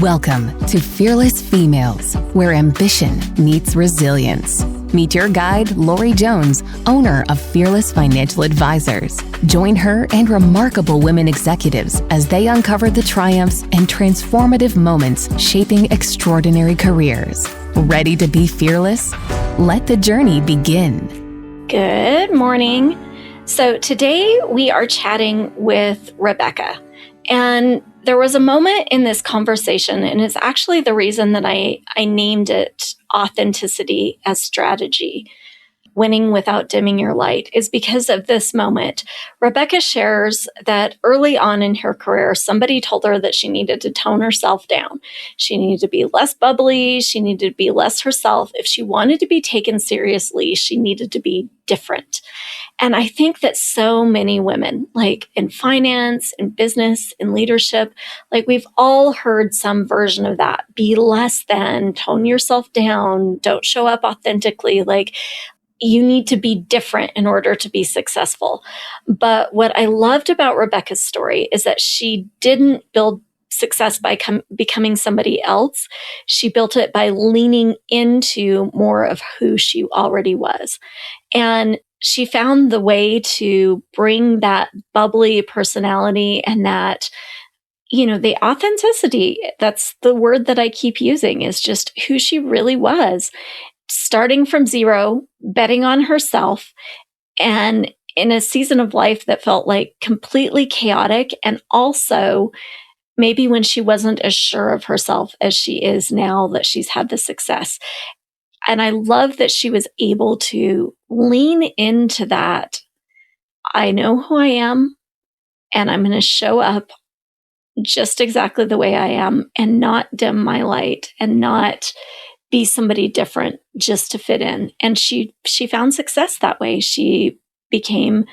Welcome to Fearless Females, where ambition meets resilience. Meet your guide, Lorie Jones, owner of Fearless Financial Advisors. Join her and remarkable women executives as they uncover the triumphs and transformative moments shaping extraordinary careers. Ready to be fearless? Let the journey begin. Good morning. So today we are chatting with Rebecca. And there was a moment in this conversation, and it's actually the reason that I named it Authenticity as Strategy. Winning Without Dimming Your Light is because of this moment. Rebecca shares that early on in her career, somebody told her that she needed to tone herself down. She needed to be less bubbly. She needed to be less herself. If she wanted to be taken seriously, she needed to be different. And I think that so many women, like in finance, in business, in leadership, like we've all heard some version of that. Be less than, tone yourself down, don't show up authentically. Like, you need to be different in order to be successful. But what I loved about Rebecca's story is that she didn't build success by becoming somebody else. She built it by leaning into more of who she already was. And she found the way to bring that bubbly personality and that, the authenticity, that's the word that I keep using, is just who she really was. Starting from zero, betting on herself, and in a season of life that felt like completely chaotic, and also maybe when she wasn't as sure of herself as she is now that she's had the success. And I love that she was able to lean into that. I know who I am, and I'm going to show up just exactly the way I am and not dim my light and not be somebody different just to fit in. And she found success that way. She became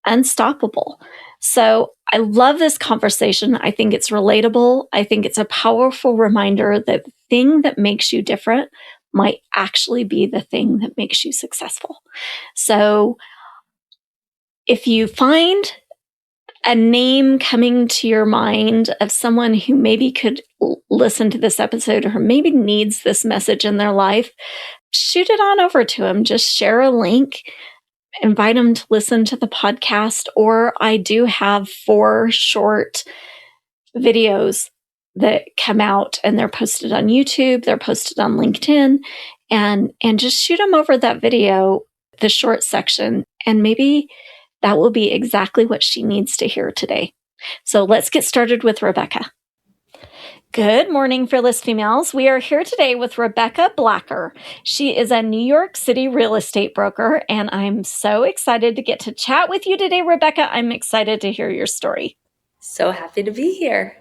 unstoppable. So I love this conversation. I think it's relatable. I think it's a powerful reminder that the thing that makes you different might actually be the thing that makes you successful. So if you find a name coming to your mind of someone who maybe could listen to this episode or maybe needs this message in their life, shoot it on over to them. Just share a link, invite them to listen to the podcast. Or I do have 4 short videos that come out, and they're posted on YouTube, they're posted on LinkedIn, and just shoot them over that video, the short section, and maybe that will be exactly what she needs to hear today. So let's get started with Rebecca. Good morning, Fearless Females. We are here today with Rebecca Blacker. She is a New York City real estate broker, and I'm so excited to get to chat with you today, Rebecca. I'm excited to hear your story. So happy to be here.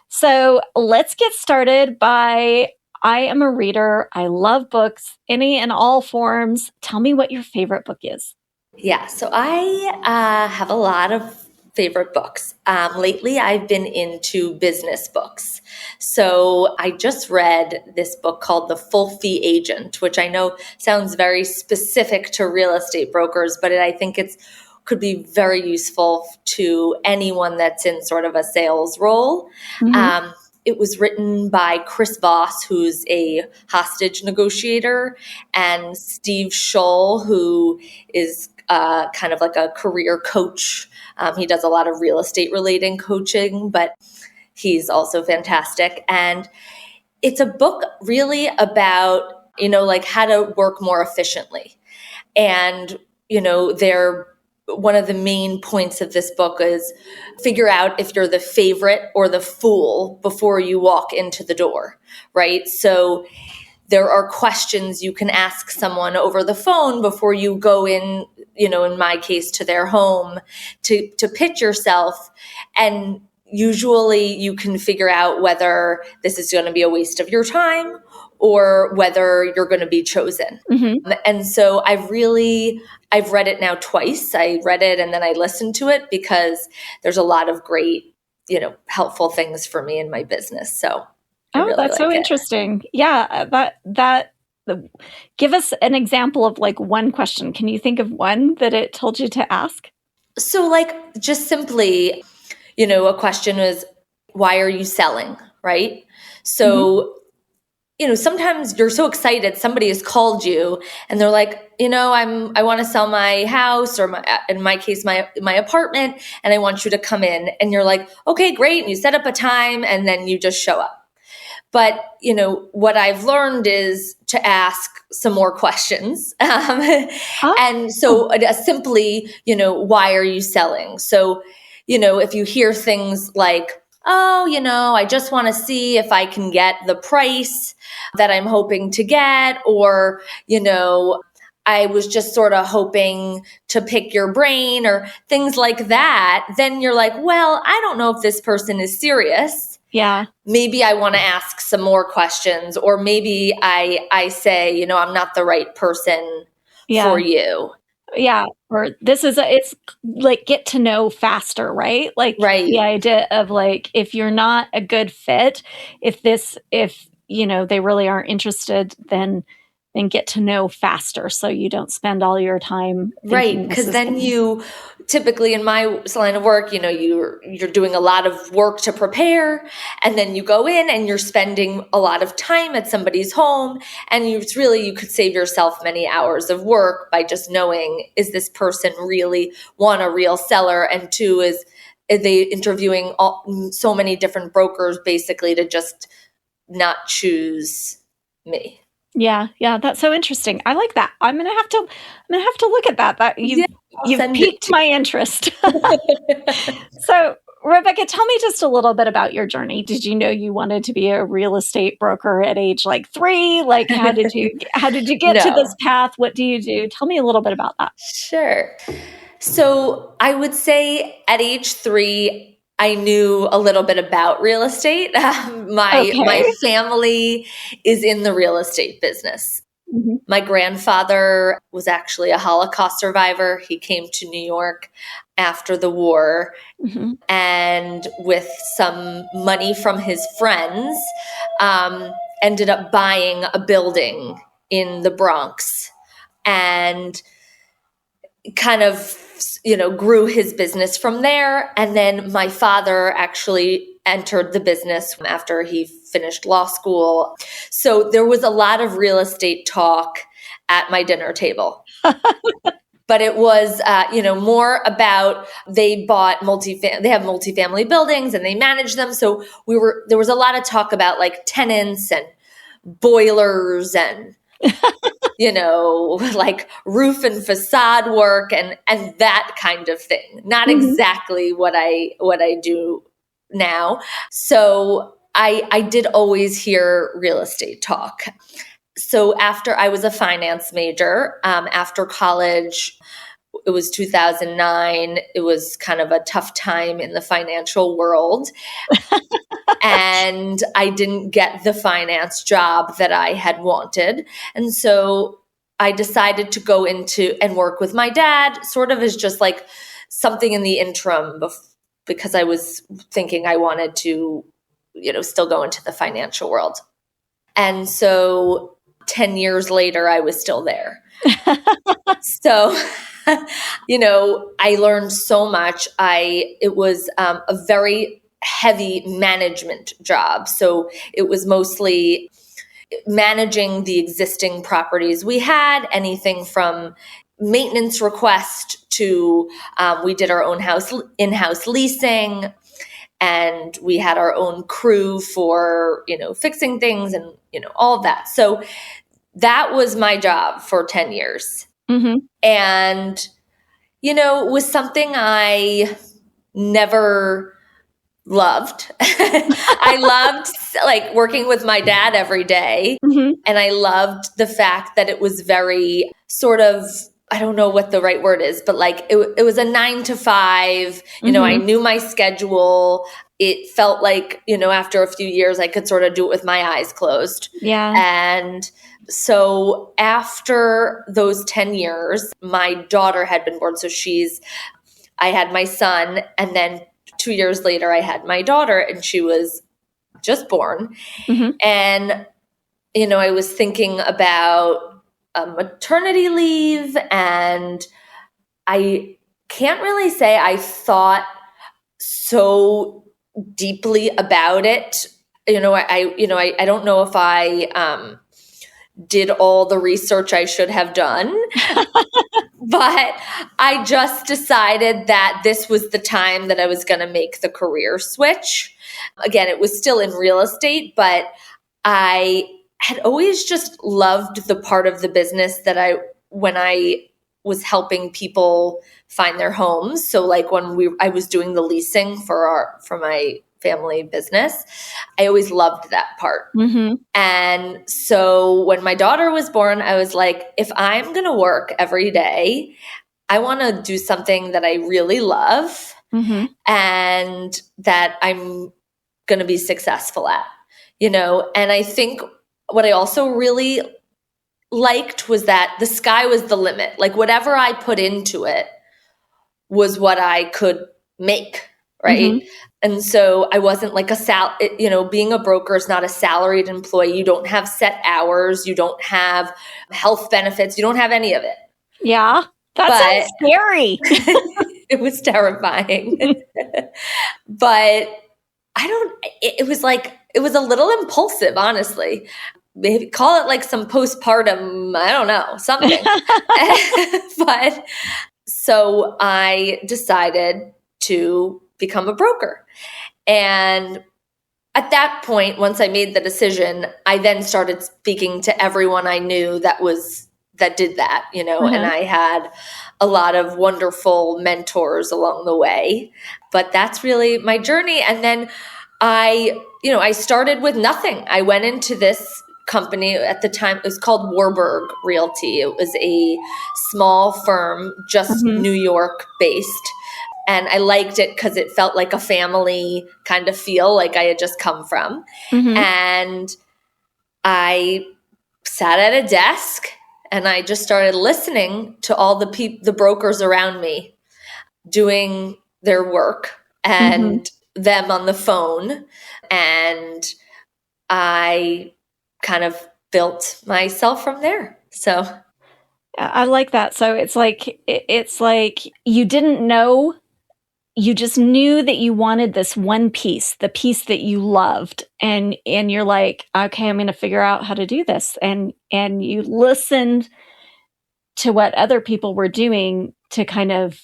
So let's get started by, I am a reader. I love books, any and all forms. Tell me what your favorite book is. Yeah, so I have a lot of favorite books. Lately, I've been into business books. So I just read this book called The Full Fee Agent, which I know sounds very specific to real estate brokers, but I think it could be very useful to anyone that's in sort of a sales role. Mm-hmm. It was written by Chris Voss, who's a hostage negotiator, and Steve Scholl, who is kind of like a career coach. He does a lot of real estate related coaching, but he's also fantastic. And it's a book really about, like how to work more efficiently. And, one of the main points of this book is figure out if you're the favorite or the fool before you walk into the door, right? So there are questions you can ask someone over the phone before you go in, in my case, to their home to pitch yourself. And usually you can figure out whether this is going to be a waste of your time or whether you're going to be chosen. Mm-hmm. And so I've read it now twice. I read it and then I listened to it because there's a lot of great, helpful things for me in my business. So really that's so interesting. Yeah, that give us an example of like one question. Can you think of one that it told you to ask? So like just simply, a question was, why are you selling? right? So, sometimes you're so excited, somebody has called you and they're like, I want to sell my house, or in my case, my apartment, and I want you to come in. And you're like, okay, great. And you set up a time and then you just show up. But, what I've learned is to ask some more questions. And so simply, why are you selling? So, if you hear things like, oh, I just want to see if I can get the price that I'm hoping to get, or, I was just sort of hoping to pick your brain, or things like that, then you're like, well, I don't know if this person is serious. Yeah. Maybe I want to ask some more questions, or maybe I say, I'm not the right person for you. Yeah. Or it's like get to know faster, right? Like the idea of like, if you're not a good fit, if they really aren't interested, then get to know faster, so you don't spend all your time right, because then you typically, in my line of work, you're doing a lot of work to prepare, and then you go in and you're spending a lot of time at somebody's home, and you could save yourself many hours of work by just knowing, is this person really, one, a real seller, and two, is they interviewing so many different brokers basically to just not choose me. Yeah, that's so interesting. I like that. I'm gonna have to look at that. That you've piqued my interest. So, Rebecca, tell me just a little bit about your journey. Did you know you wanted to be a real estate broker at age 3? Like, how did you get to this path? What do you do? Tell me a little bit about that. Sure. So I would say at age 3, I knew a little bit about real estate. My family is in the real estate business. Mm-hmm. My grandfather was actually a Holocaust survivor. He came to New York after the war, mm-hmm. and with some money from his friends, ended up buying a building in the Bronx, and kind of, grew his business from there. And then my father actually entered the business after he finished law school. So there was a lot of real estate talk at my dinner table. But it was, more about, they have multifamily buildings and they manage them. So there was a lot of talk about like tenants and boilers and like roof and facade work and that kind of thing. Not mm-hmm. exactly what I do now. So I did always hear real estate talk. So after I was a finance major, after college, it was 2009. It was kind of a tough time in the financial world. And I didn't get the finance job that I had wanted. And so I decided to go into and work with my dad, sort of as just like something in the interim, because I was thinking I wanted to, still go into the financial world. And so 10 years later, I was still there. So, I learned so much. It was a very heavy management job. So it was mostly managing the existing properties we had, anything from maintenance request to we did our own in-house leasing, and we had our own crew for, fixing things and, all of that. So that was my job for 10 years. Mm-hmm. And, it was something I never loved. I loved like working with my dad every day. Mm-hmm. And I loved the fact that it was very sort of, I don't know what the right word is, but like it was a 9 to 5, mm-hmm. I knew my schedule. It felt like, after a few years, I could sort of do it with my eyes closed. Yeah. And so after those 10 years, my daughter had been born. So I had my son, and then 2 years later, I had my daughter, and she was just born. Mm-hmm. And, I was thinking about maternity leave, and I can't really say I thought so deeply about it I don't know if I did all the research I should have done, but I just decided that this was the time that I was going to make the career switch. Again, it was still in real estate, but I had always just loved the part of the business that when I was helping people find their homes. So like when I was doing the leasing for my family business, I always loved that part. Mm-hmm. And so when my daughter was born, I was like, if I'm going to work every day, I want to do something that I really love and that I'm going to be successful at, and I think what I also really liked was that the sky was the limit. Like whatever I put into it was what I could make, right? Mm-hmm. And so I wasn't like being a broker is not a salaried employee. You don't have set hours. You don't have health benefits. You don't have any of it. Yeah, sounds scary. It was terrifying. But it was a little impulsive, honestly. Maybe call it like some postpartum, I don't know, something. But so I decided to become a broker. And at that point, once I made the decision, I then started speaking to everyone I knew that did that, and I had a lot of wonderful mentors along the way. But that's really my journey. And then I started with nothing. I went into this company at the time. It was called Warburg Realty. It was a small firm, just New York based. And I liked it because it felt like a family kind of feel, like I had just come from. And I sat at a desk and I just started listening to all the brokers around me doing their work and them on the phone. And I kind of built myself from there. So I like that. So it's like you didn't know, you just knew that you wanted this one piece, the piece that you loved. And you're like, okay, I'm going to figure out how to do this. And you listened to what other people were doing to kind of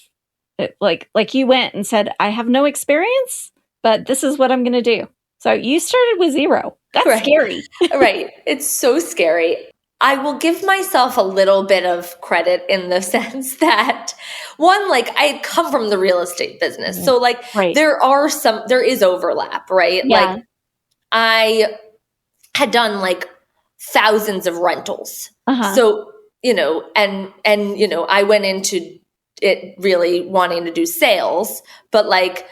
like you went and said, I have no experience, but this is what I'm going to do. So you started with zero. That's scary. Right. It's so scary. I will give myself a little bit of credit in the sense that one, like I come from the real estate business. So like there is overlap, right? Yeah. Like I had done like thousands of rentals. So, and I went into it really wanting to do sales, but like,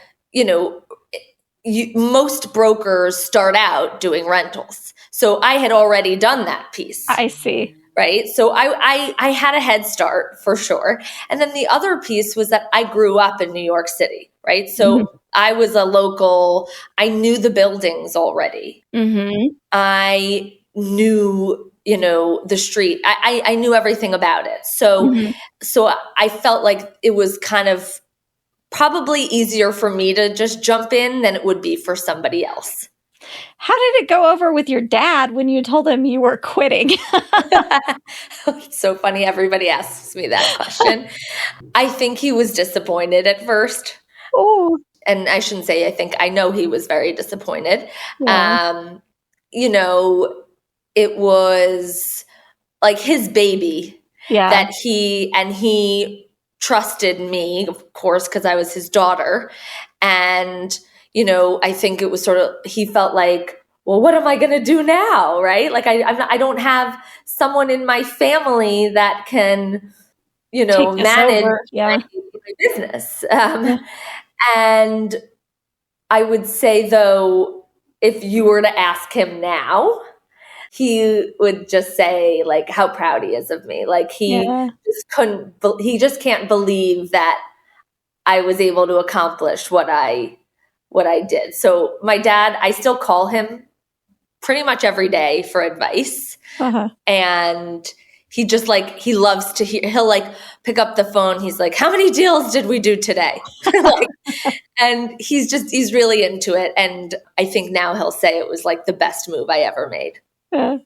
most brokers start out doing rentals. So I had already done that piece. I see. Right. So I had a head start for sure. And then the other piece was that I grew up in New York City. Right. So I was a local. I knew the buildings already. I knew, the street. I knew everything about it. So I felt like it was kind of probably easier for me to just jump in than it would be for somebody else. How did it go over with your dad when you told him you were quitting? It's so funny. Everybody asks me that question. I think he was disappointed at first. Oh, and I shouldn't say I think. I know he was very disappointed. Yeah. It was like his baby that he trusted me, of course, because I was his daughter. And, I think it was sort of, he felt like, well, what am I going to do now? Right? Like I don't have someone in my family that can, manage my business. And I would say Though, if you were to ask him now, he would just say like how proud he is of me. Like he just can't believe that I was able to accomplish what I did. So my dad, I still call him pretty much every day for advice. And he just he loves to hear, he'll pick up the phone. He's like, how many deals did we do today? And he's really into it. And I think now he'll say it was like the best move I ever made. Yeah.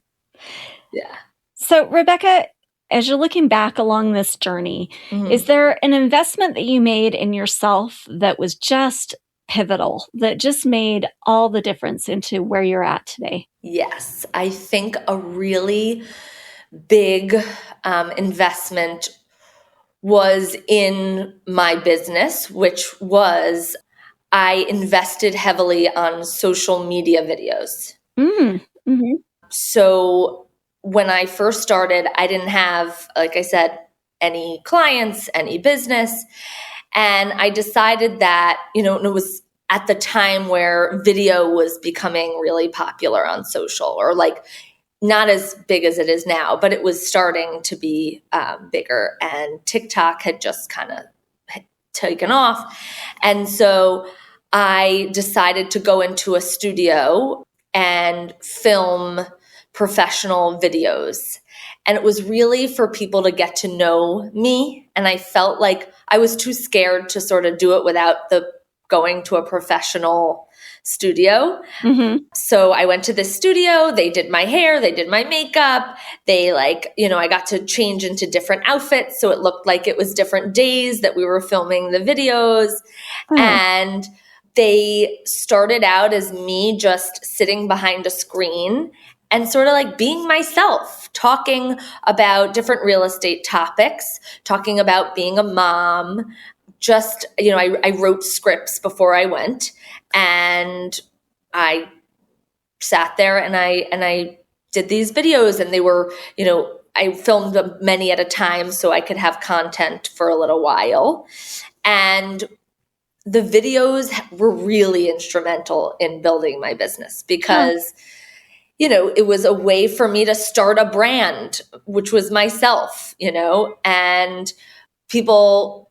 Yeah. So, Rebecca, as you're looking back along this journey, is there an investment that you made in yourself that was just pivotal, that just made all the difference into where you're at today? Yes. I think a really big investment was in my business, which was I invested heavily on social media videos. Mm-hmm. So when I first started, I didn't have, like I said, any clients, any business. And I decided that, and it was at the time where video was becoming really popular on social, or like not as big as it is now, but it was starting to be bigger. And TikTok had just kind of taken off. And so I decided to go into a studio and film professional videos. And it was really for people to get to know me. And I felt like I was too scared to sort of do it without going to a professional studio. Mm-hmm. So I went to this studio, they did my hair, they did my makeup. They I got to change into different outfits. So it looked like it was different days that we were filming the videos. And they started out as me just sitting behind a screen and sort of like being myself, talking about different real estate topics, talking about being a mom. Just, I wrote scripts before I went, and I sat there and I did these videos, and they were, I filmed them many at a time so I could have content for a little while. And the videos were really instrumental in building my business because it was a way for me to start a brand, which was myself, and people,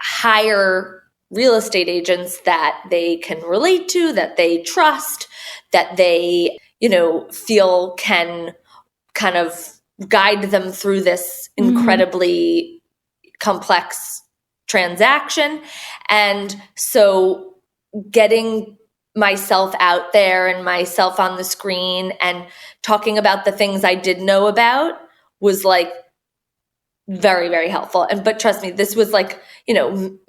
hire real estate agents that they can relate to, that they trust, that they, feel can kind of guide them through this incredibly complex transaction. And so getting myself out there and myself on the screen and talking about the things I did know about was like very, very helpful. But trust me, this was like,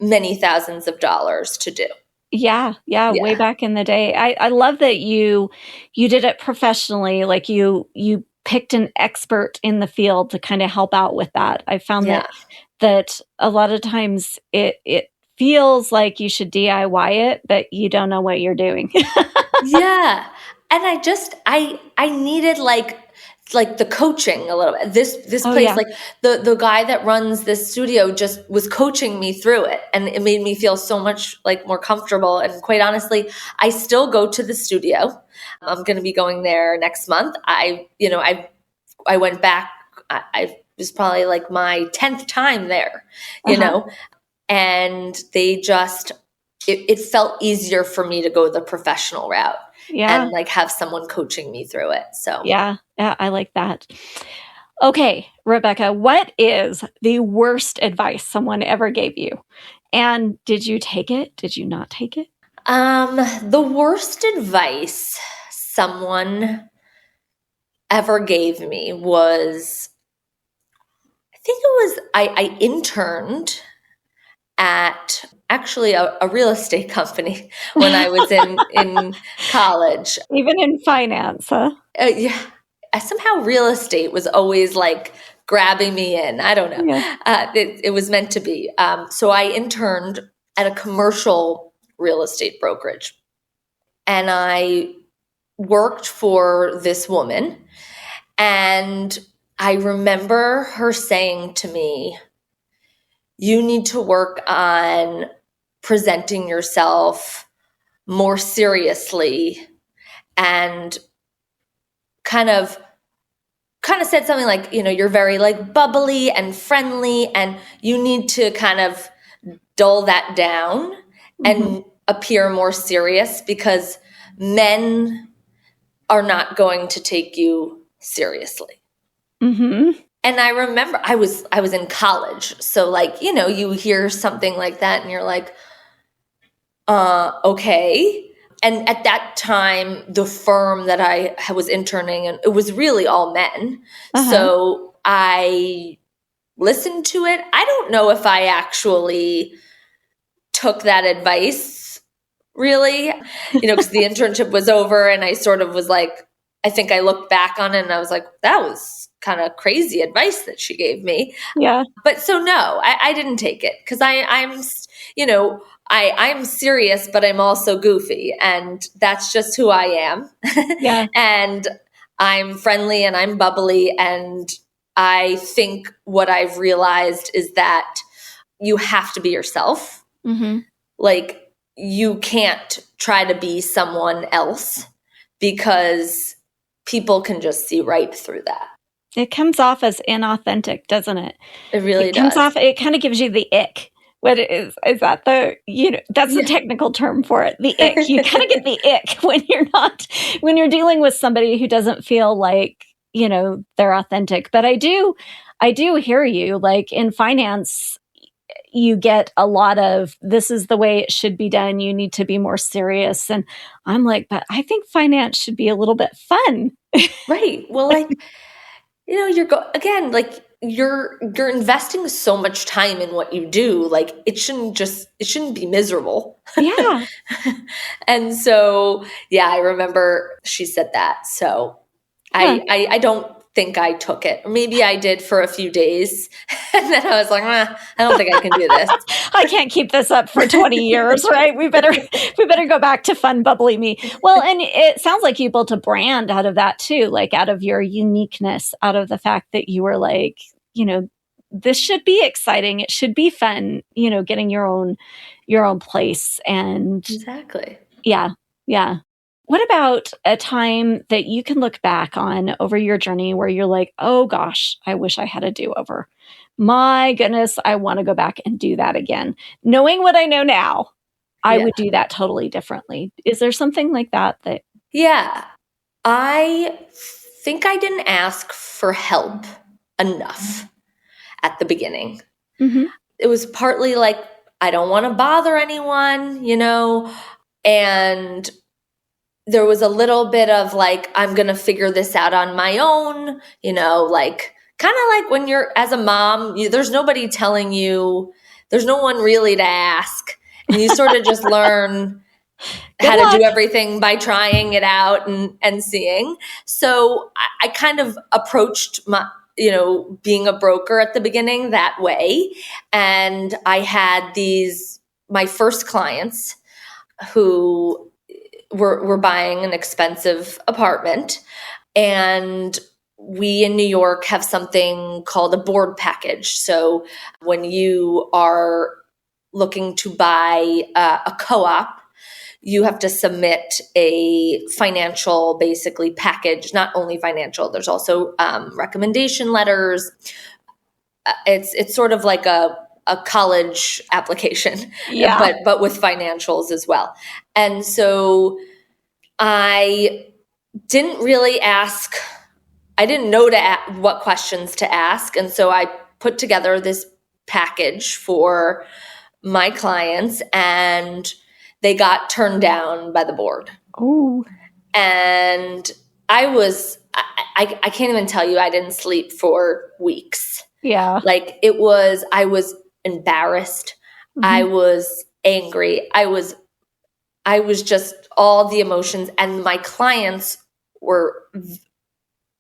many thousands of dollars to do. Yeah, way back in the day. I love that you did it professionally. Like you picked an expert in the field to kind of help out with that. I found that a lot of times it feels like you should DIY it, but you don't know what you're doing. Yeah. And I needed like the coaching a little bit. This place, like the guy that runs this studio just was coaching me through it, and it made me feel so much like more comfortable. And quite honestly, I still go to the studio. I'm going to be going there next month. I went back. I was probably like my 10th time there, and they just, it felt easier for me to go the professional route. And like have someone coaching me through it. So yeah, I like that. Okay, Rebecca, what is the worst advice someone ever gave you? And did you take it? Did you not take it? The worst advice someone ever gave me was, I think it was, I interned at actually a real estate company when I was in college. Even in finance, huh? Yeah. Somehow real estate was always like grabbing me in. I don't know. Yeah. It was meant to be. So I interned at a commercial real estate brokerage. And I worked for this woman. And I remember her saying to me, you need to work on presenting yourself more seriously, and kind of said something like, you're very like bubbly and friendly, and you need to kind of dull that down and appear more serious, because men are not going to take you seriously. And I remember I was in college. So like, you hear something like that and you're like, okay. And at that time, the firm that I was interning in, it was really all men. So I listened to it. I don't know if I actually took that advice, really, because the internship was over and I sort of was like, I think I looked back on it and I was like, that was kind of crazy advice that she gave me. Yeah. But so no, I didn't take it because I'm serious, but I'm also goofy, and that's just who I am. Yeah. And I'm friendly and I'm bubbly. And I think what I've realized is that you have to be yourself. Mm-hmm. Like, you can't try to be someone else because people can just see right through that. It comes off as inauthentic, doesn't it? It really comes does. off, it kind of gives you the ick. What it is that that's the technical term for it, the ick. You kind of get the ick when you're dealing with somebody who doesn't feel like, they're authentic. But I do hear you. Like in finance, you get a lot of, this is the way it should be done. You need to be more serious. And I'm like, but I think finance should be a little bit fun. Right. Well, like, you're investing so much time in what you do. Like, it shouldn't be miserable. Yeah. And so, yeah, I remember she said that. So I don't think I took it. Or maybe I did for a few days. And then I was like, I don't think I can do this. I can't keep this up for 20 years, right? We better go back to fun, bubbly me. Well, and it sounds like you built a brand out of that too, like out of your uniqueness, out of the fact that you were like, this should be exciting. It should be fun, getting your own place. And exactly. Yeah. Yeah. What about a time that you can look back on over your journey where you're like, oh gosh, I wish I had a do-over. My goodness, I want to go back and do that again. Knowing what I know now, I would do that totally differently. Is there something like that? Yeah. I think I didn't ask for help enough at the beginning. Mm-hmm. It was partly like, I don't want to bother anyone, and there was a little bit of like, I'm going to figure this out on my own, like kind of like when you're as a mom, there's nobody telling you, there's no one really to ask. And you sort of just learn how to do everything by trying it out and seeing. So I kind of approached being a broker at the beginning that way. And I had my first clients who were buying an expensive apartment, and we in New York have something called a board package. So when you are looking to buy a co-op, you have to submit a financial, basically, package, not only financial, there's also recommendation letters. It's sort of like a college application, but with financials as well. And so I didn't really ask, I didn't know what questions to ask. And so I put together this package for my clients, and they got turned down by the board. Oh. And I can't even tell you, I didn't sleep for weeks. Yeah. Like I was embarrassed. Mm-hmm. I was angry. I was just all the emotions, and my clients were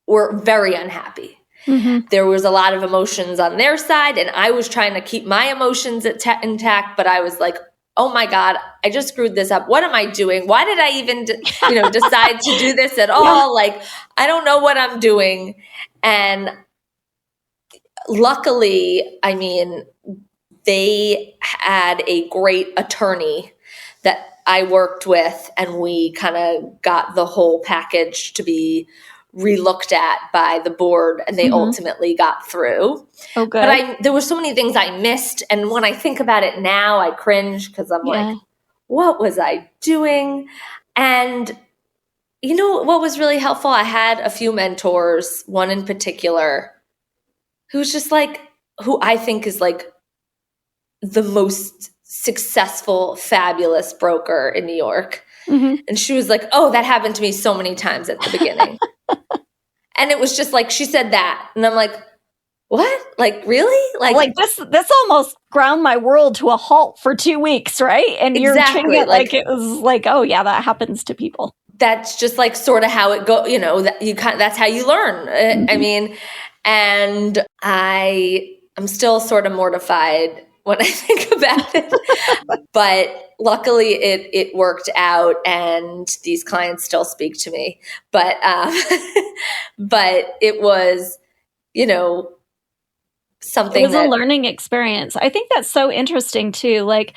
very unhappy. Mm-hmm. There was a lot of emotions on their side, and I was trying to keep my emotions intact, but I was like, oh my God, I just screwed this up. What am I doing? Why did I even, decide to do this at all? Yeah. Like, I don't know what I'm doing. And luckily, they had a great attorney that I worked with, and we kind of got the whole package to be relooked at by the board, and they ultimately got through. Oh, good. But there were so many things I missed, and when I think about it now, I cringe because I'm like, what was I doing? And what was really helpful? I had a few mentors, one in particular, who's just like, who I think is like the most successful, fabulous broker in New York. Mm-hmm. And she was like, oh, that happened to me so many times at the beginning. And it was just like, she said that. And I'm like, what? Like, really? Like this almost ground my world to a halt for 2 weeks, right? And you're treating it like it was like, oh yeah, that happens to people. That's just like sort of how it goes, that's how you learn. Mm-hmm. I mean, and I'm still sort of mortified when I think about it, but luckily it worked out and these clients still speak to me. But, but it was, something. It was a learning experience. I think that's so interesting too. Like,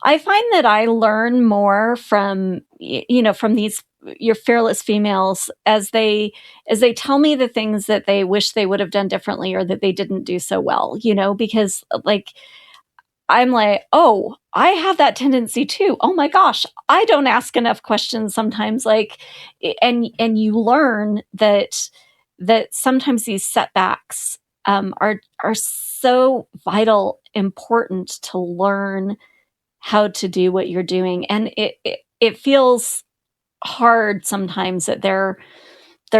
I find that I learn more from, from these, your fearless females as they tell me the things that they wish they would have done differently or that they didn't do so well, because like, I'm like, oh, I have that tendency too. Oh my gosh, I don't ask enough questions sometimes. Like, and you learn that sometimes these setbacks are so vital, important to learn how to do what you're doing, and it feels hard sometimes that they're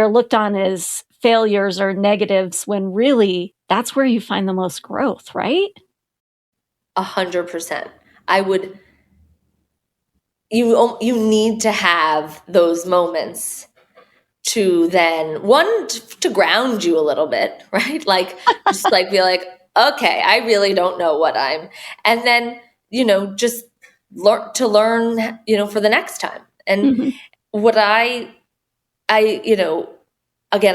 looked on as failures or negatives when really that's where you find the most growth, right? 100%. You need to have those moments to then, to ground you a little bit, right? Like, just like be like, okay, I really don't know what and then, just learn for the next time. And what again,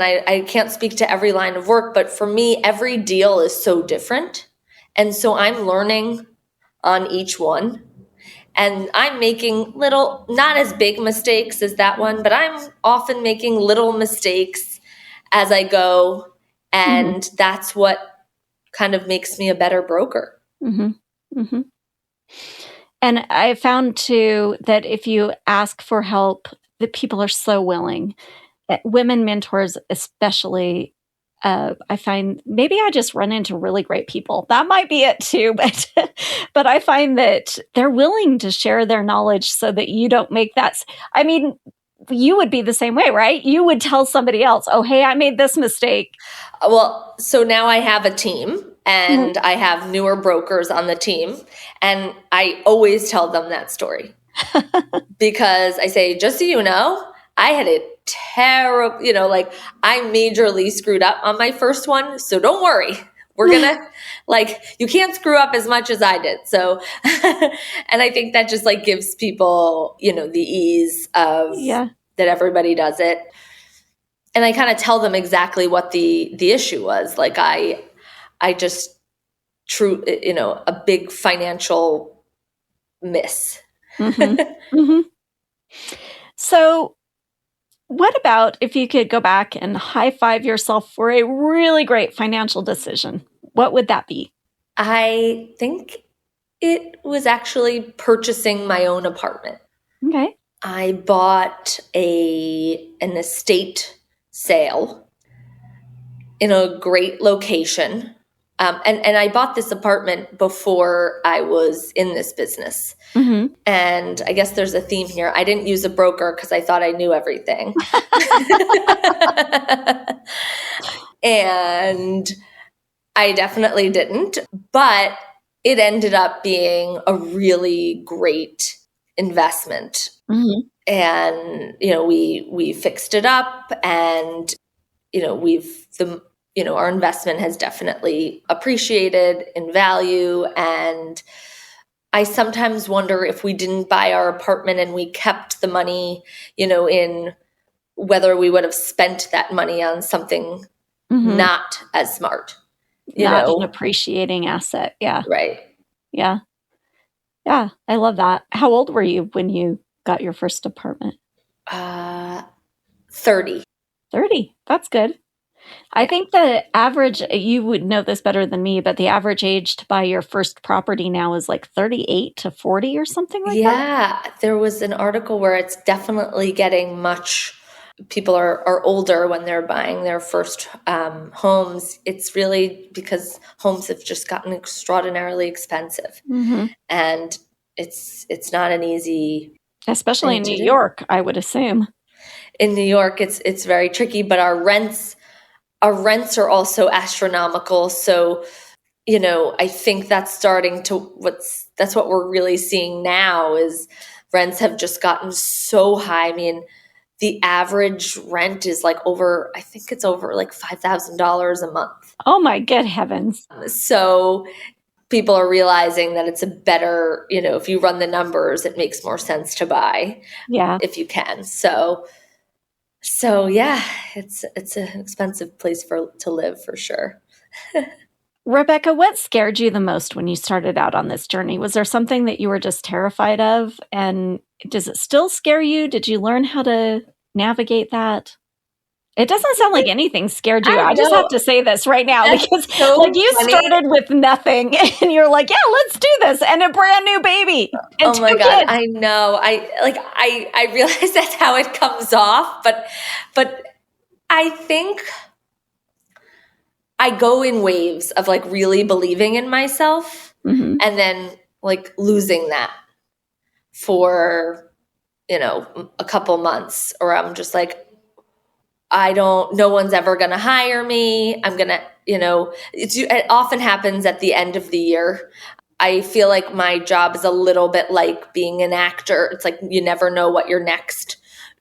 I can't speak to every line of work, but for me, every deal is so different. And so I'm learning on each one. And I'm making little, not as big mistakes as that one, but I'm often making little mistakes as I go. And that's what kind of makes me a better broker. Mm-hmm. Mm-hmm. And I found too that if you ask for help, that people are so willing. Women mentors especially, I find maybe I just run into really great people. That might be it too, but but I find that they're willing to share their knowledge so that you don't make that. I mean, you would be the same way, right? You would tell somebody else, oh, hey, I made this mistake. Well, so now I have a team and I have newer brokers on the team, and I always tell them that story because I say, just so you know, I had a terrible, I majorly screwed up on my first one. So don't worry. We're going to you can't screw up as much as I did. So, and I think that just gives people, the ease of that everybody does it. And I kind of tell them exactly what the issue was. Like I just a big financial miss. So, what about if you could go back and high five yourself for a really great financial decision? What would that be? I think it was actually purchasing my own apartment. Okay. I bought an estate sale in a great location. And I bought this apartment before I was in this business. And I guess there's a theme here. I didn't use a broker because I thought I knew everything. And I definitely didn't. But it ended up being a really great investment. And, we fixed it up and, our investment has definitely appreciated in value. And I sometimes wonder if we didn't buy our apartment and we kept the money, in whether we would have spent that money on something not as smart. Not an appreciating asset. Yeah. Right. Yeah. Yeah. I love that. How old were you when you got your first apartment? 30. 30. That's good. I think the average, you would know this better than me, but the average age to buy your first property now is 38 to 40 or something like that. Yeah. There was an article where it's definitely getting much people are older when they're buying their first homes, it's really because homes have just gotten extraordinarily expensive. Mm-hmm. And it's not an easy Especially in thing New to do. York, I would assume. In New York, it's very tricky, but our rents are also astronomical. So, I think that's that's what we're really seeing now is rents have just gotten so high. I mean, the average rent is like I think it's over like $5,000 a month. Oh my good heavens. So people are realizing that it's a better, if you run the numbers, it makes more sense to buy Yeah. if you can. So yeah, it's an expensive place to live for sure. Rebecca, what scared you the most when you started out on this journey? Was there something that you were just terrified of? And does it still scare you? Did you learn how to navigate that? It doesn't sound like anything scared you. I just have to say this right now because so you funny. started with nothing and you're like, yeah, let's do this. And a brand new baby. And oh my God. kids. I know. I realize that's how it comes off, but I think I go in waves of like really believing in myself Mm-hmm. and then like losing that for, a couple months, or I'm just like, no one's ever going to hire me. I'm going to, it often happens at the end of the year. I feel like my job is a little bit like being an actor. It's like you never know what your next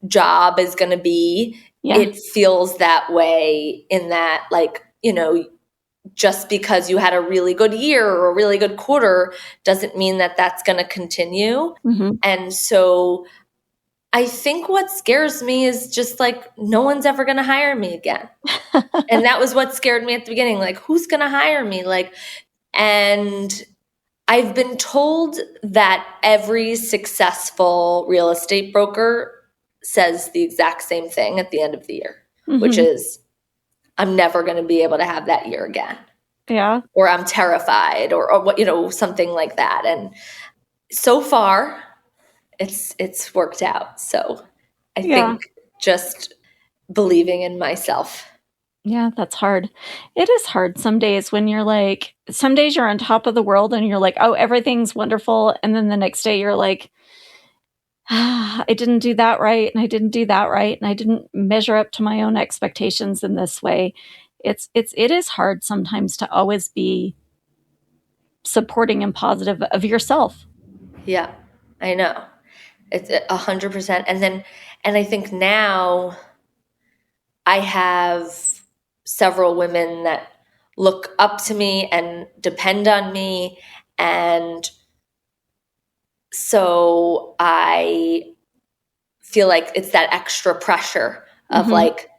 job is going to be. Yeah. It feels that way in that, like, just because you had a really good year or a really good quarter doesn't mean that that's going to continue. Mm-hmm. And so I think what scares me is just like, no one's ever going to hire me again. And that was what scared me at the beginning. Like, who's going to hire me? And I've been told that every successful real estate broker says the exact same thing at the end of the year, Mm-hmm. which is, I'm never going to be able to have that year again. Yeah. Or I'm terrified or what, something like that. And so far it's worked out. So I think just believing in myself. Yeah, that's hard. It is hard some days when you're like, some days you're on top of the world and you're like, oh, everything's wonderful. And then the next day you're like, I didn't do that right. And I didn't do that right. And I didn't measure up to my own expectations in this way. It is hard sometimes to always be supporting and positive of yourself. Yeah, I know. It's 100%. And I think now I have several women that look up to me and depend on me. And so I feel like it's that extra pressure of Mm-hmm. like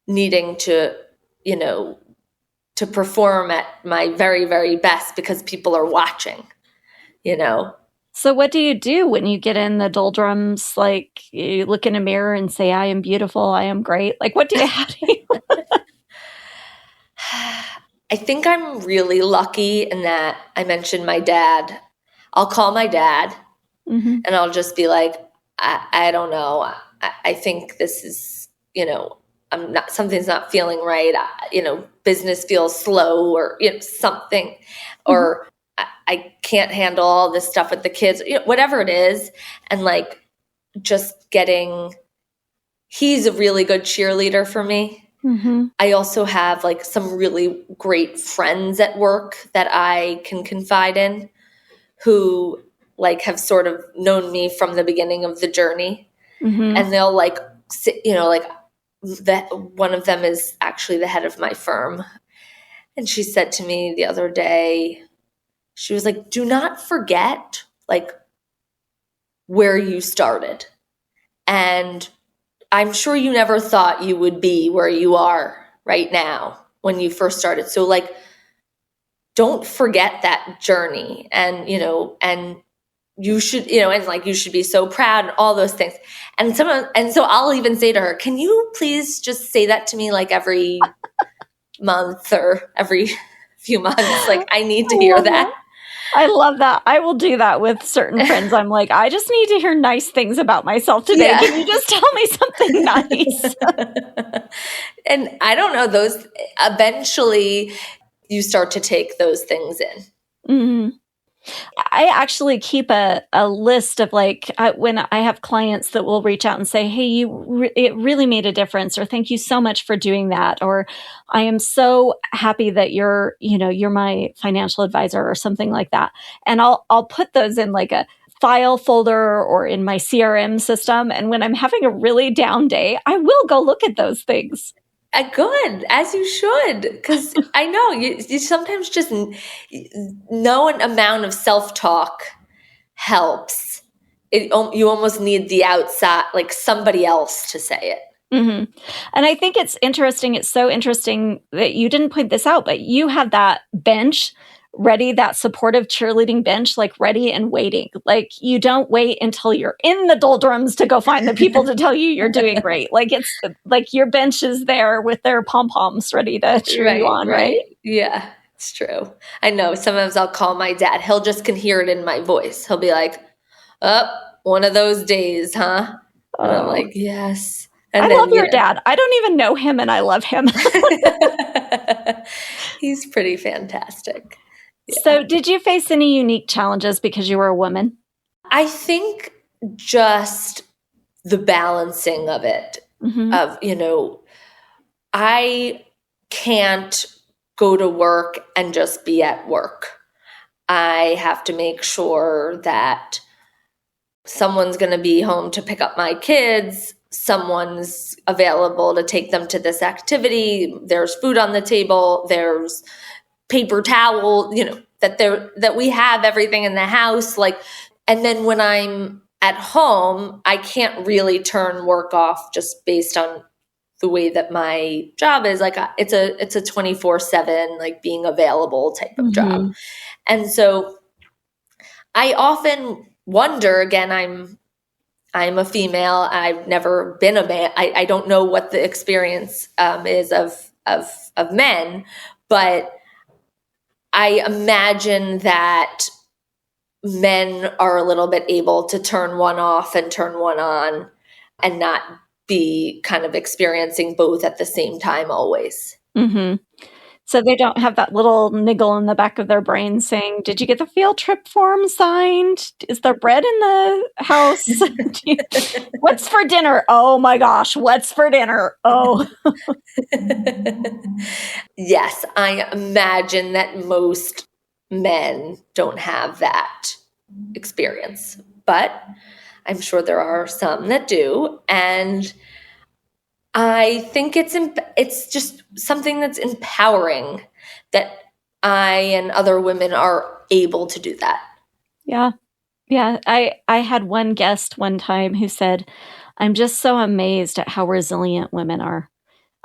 needing to, to perform at my very, very best because people are watching, So what do you do when you get in the doldrums? Like you look in a mirror and say, I am beautiful. I am great. Like how do you? I think I'm really lucky in that I mentioned my dad. I'll call my dad Mm-hmm. and I'll just be like, I don't know. I think this is, something's not feeling right. Business feels slow or something, or I can't handle all this stuff with the kids, whatever it is. And like just he's a really good cheerleader for me. Mm-hmm. I also have like some really great friends at work that I can confide in who like have sort of known me from the beginning of the journey. Mm-hmm. And they'll like, like that one of them is actually the head of my firm. And she said to me the other day, she was like, do not forget like where you started. And I'm sure you never thought you would be where you are right now when you first started. So like, don't forget that journey. And, and you should, and like, you should be so proud and all those things. And so I'll even say to her, can you please just say that to me like every month or every few months? Like I need to hear that. I love that. I will do that with certain friends. I'm like, I just need to hear nice things about myself today. Yeah. Can you just tell me something nice? And I don't know, those eventually you start to take those things in. Mm-hmm. I actually keep a list of like when I have clients that will reach out and say, hey, it really made a difference, or thank you so much for doing that, or I am so happy that you're my financial advisor or something like that. And I'll put those in like a file folder or in my CRM system. And when I'm having a really down day, I will go look at those things. Good, as you should, because I know you sometimes just no amount of self-talk helps. You almost need the outside, like somebody else to say it. Mm-hmm. And I think it's interesting. It's so interesting that you didn't point this out, but you have that bench ready, that supportive cheerleading bench, like ready and waiting. Like you don't wait until you're in the doldrums to go find the people to tell you you're doing great. Like it's like your bench is there with their pom-poms ready to cheer you on, right? Yeah, it's true. I know sometimes I'll call my dad. He'll just can hear it in my voice. He'll be like, oh, one of those days, huh? And I'm like, yes. And I love your dad. I don't even know him and I love him. He's pretty fantastic. Yeah. So did you face any unique challenges because you were a woman? I think just the balancing of it, of, I can't go to work and just be at work. I have to make sure that someone's going to be home to pick up my kids. Someone's available to take them to this activity. There's food on the table. There's paper towel, that we have everything in the house. And then when I'm at home, I can't really turn work off just based on the way that my job is. Like it's a 24/7, like being available type of job. And so I often wonder, again, I'm a female. I've never been a man. I don't know what the experience is of men, but I imagine that men are a little bit able to turn one off and turn one on and not be kind of experiencing both at the same time always. Mm-hmm. So they don't have that little niggle in the back of their brain saying, did you get the field trip form signed? Is there bread in the house? What's for dinner? Oh my gosh, what's for dinner? Oh. Yes, I imagine that most men don't have that experience, but I'm sure there are some that do. And I think it's just something that's empowering that I and other women are able to do that. Yeah. Yeah. I had one guest one time who said, I'm just so amazed at how resilient women are.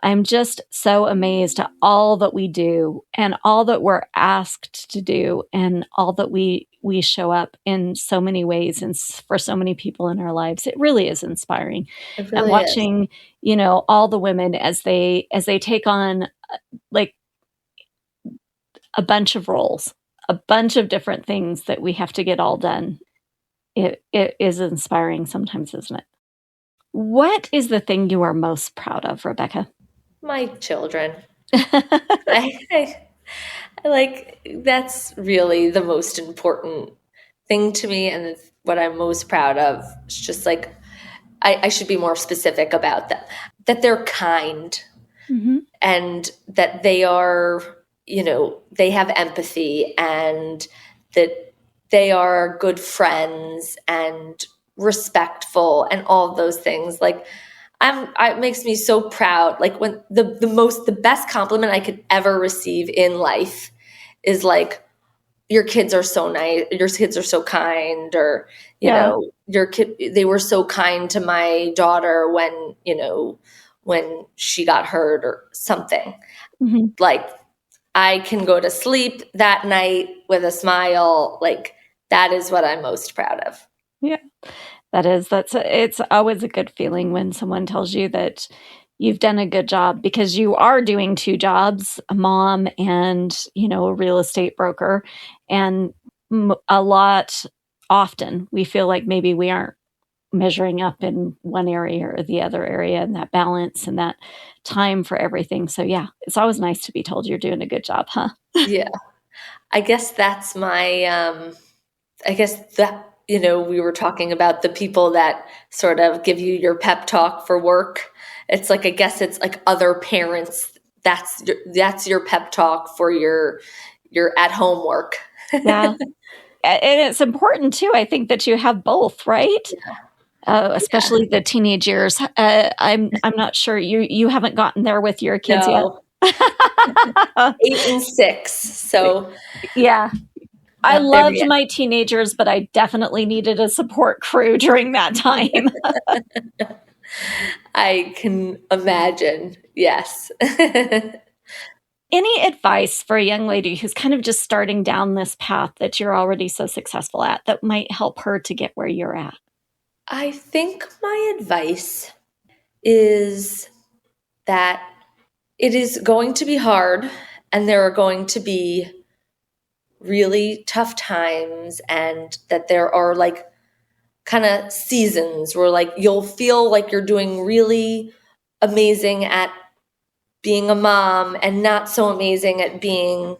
I'm just so amazed at all that we do and all that we're asked to do and all that we show up in so many ways and for so many people in our lives. It really is inspiring. It really and watching, all the women as they take on like a bunch of roles, a bunch of different things that we have to get all done. It is inspiring sometimes, isn't it? What is the thing you are most proud of, Rebecca? My children. I that's really the most important thing to me, and it's what I'm most proud of. It's just like I should be more specific about them. That they're kind, and that they are, they have empathy, and that they are good friends and respectful, and all of those things. Like it makes me so proud. Like when the best compliment I could ever receive in life is like, your kids are so nice, your kids are so kind, or, your kid, they were so kind to my daughter when she got hurt or something. Like I can go to sleep that night with a smile. Like that is what I'm most proud of. Yeah. It's always a good feeling when someone tells you that you've done a good job, because you are doing two jobs, a mom and, a real estate broker. And a lot often we feel like maybe we aren't measuring up in one area or the other area, and that balance and that time for everything. So yeah, it's always nice to be told you're doing a good job, huh? Yeah. I guess that's my, I guess that, we were talking about the people that sort of give you your pep talk for work. It's like, I guess it's like other parents. That's your pep talk for your at home work. Yeah. And it's important too, I think, that you have both, right? Especially the teenage years. I'm not sure you haven't gotten there with your kids No. yet. 8 and 6. So yeah. I not there loved yet. my teenagers, but I definitely needed a support crew during that time. I can imagine. Yes. Any advice for a young lady who's kind of just starting down this path that you're already so successful at that might help her to get where you're at? I think my advice is that it is going to be hard, and there are going to be really tough times, and that there are like kind of seasons where like you'll feel like you're doing really amazing at being a mom and not so amazing at being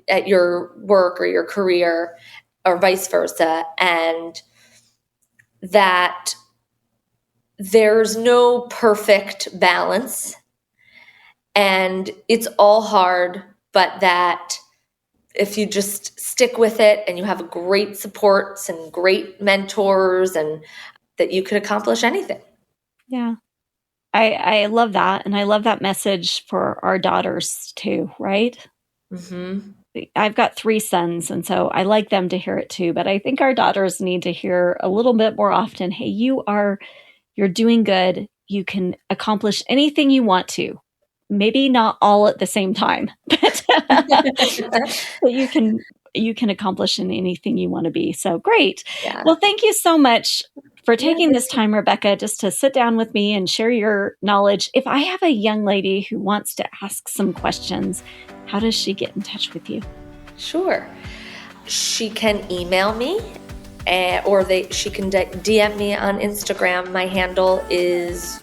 at your work or your career, or vice versa, and that there's no perfect balance, and it's all hard, but that if you just stick with it and you have great supports and great mentors, and that you could accomplish anything. Yeah. I love that. And I love that message for our daughters too, right? Mm-hmm. I've got 3 sons, and so I like them to hear it too. But I think our daughters need to hear a little bit more often, hey, you're doing good. You can accomplish anything you want to. Maybe not all at the same time, but you can accomplish in anything you want to be. So great. Yeah. Well, thank you so much for taking this time, Rebecca, just to sit down with me and share your knowledge. If I have a young lady who wants to ask some questions, how does she get in touch with you? Sure. She can email me, or she can DM me on Instagram. My handle is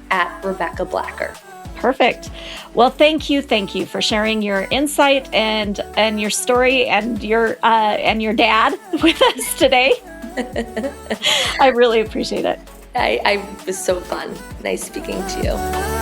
at Rebecca Blacker. Perfect. Well, thank you for sharing your insight and your story and your dad with us today. I really appreciate it. It was so fun. Nice speaking to you.